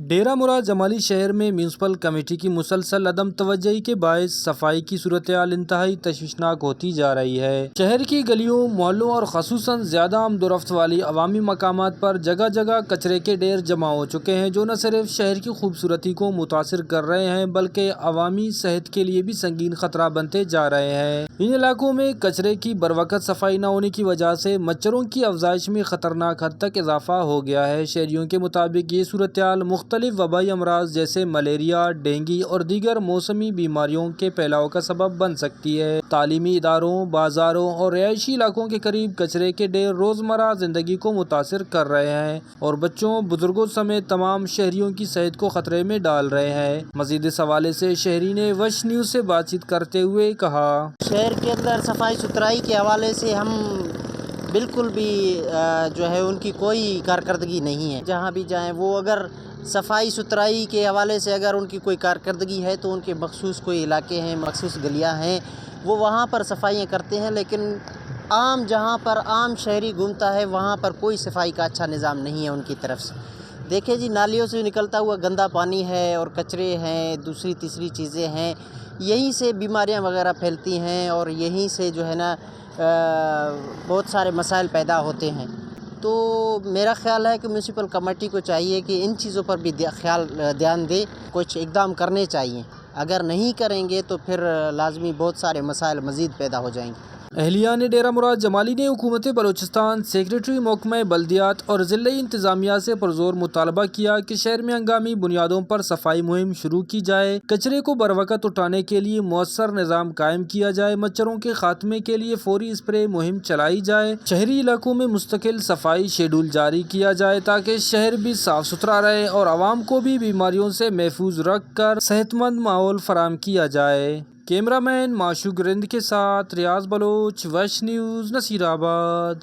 ڈیرہ مراد جمالی شہر میں municipal committee کی مسلسل عدم توجہی کے باعث صفائی کی صورتحال انتہائی تشویشناک ہوتی جا رہی ہے۔ شہر کی گلیوں، محلوں اور خصوصاً زیادہ آمد و رفت والی عوامی مقامات پر جگہ جگہ کچرے کے ڈھیر جمع ہو چکے ہیں، جو نہ صرف شہر کی خوبصورتی کو متاثر کر رہے ہیں بلکہ عوامی صحت کے لیے بھی سنگین خطرہ بنتے جا رہے ہیں۔ ان علاقوں میں کچرے کی بروقت صفائی نہ ہونے کی وجہ سے مچھروں کی افزائش میں خطرناک حد تک اضافہ ہو گیا ہے۔ شہریوں کے مطابق یہ صورتحال مختلف وبائی امراض جیسے ملیریا، ڈینگی اور دیگر موسمی بیماریوں کے پھیلاؤ کا سبب بن سکتی ہے۔ تعلیمی اداروں، بازاروں اور رہائشی علاقوں کے قریب کچرے کے ڈھیر روزمرہ زندگی کو متاثر کر رہے ہیں اور بچوں، بزرگوں سمیت تمام شہریوں کی صحت کو خطرے میں ڈال رہے ہیں۔ مزید اس حوالے سے شہری نے وش نیوز سے بات چیت کرتے ہوئے کہا: شہر کے اندر صفائی ستھرائی کے حوالے سے ہم بالکل بھی جو ہے ان کی کوئی کارکردگی نہیں ہے۔ جہاں بھی جائیں وہ اگر صفائی ستھرائی کے حوالے سے اگر ان کی کوئی کارکردگی ہے تو ان کے مخصوص کوئی علاقے ہیں، مخصوص گلیاں ہیں، وہ وہاں پر صفائیاں کرتے ہیں، لیکن عام جہاں پر عام شہری گھومتا ہے وہاں پر کوئی صفائی کا اچھا نظام نہیں ہے ان کی طرف سے۔ دیکھیں جی، نالیوں سے نکلتا ہوا گندا پانی ہے اور کچرے ہیں، دوسری تیسری چیزیں ہیں، یہیں سے بیماریاں وغیرہ پھیلتی ہیں اور یہیں سے جو ہے نا بہت سارے مسائل پیدا ہوتے ہیں۔ تو میرا خیال ہے کہ میونسپل کمیٹی کو چاہیے کہ ان چیزوں پر بھی دھیان دے، کچھ اقدام کرنے چاہیے۔ اگر نہیں کریں گے تو پھر لازمی بہت سارے مسائل مزید پیدا ہو جائیں گے۔ اہلیہ نے ڈیرہ مراد جمالی نے حکومت بلوچستان، سیکریٹری محکمہ بلدیات اور ضلعی انتظامیہ سے پرزور مطالبہ کیا کہ شہر میں ہنگامی بنیادوں پر صفائی مہم شروع کی جائے، کچرے کو بروقت اٹھانے کے لیے مؤثر نظام قائم کیا جائے، مچھروں کے خاتمے کے لیے فوری اسپرے مہم چلائی جائے، شہری علاقوں میں مستقل صفائی شیڈول جاری کیا جائے تاکہ شہر بھی صاف ستھرا رہے اور عوام کو بھی بیماریوں سے محفوظ رکھ کر صحت مند ماحول فراہم کیا جائے۔ کیمرہ مین معشوق رند کے ساتھ ریاض بلوچ، وش نیوز، نصیر آباد۔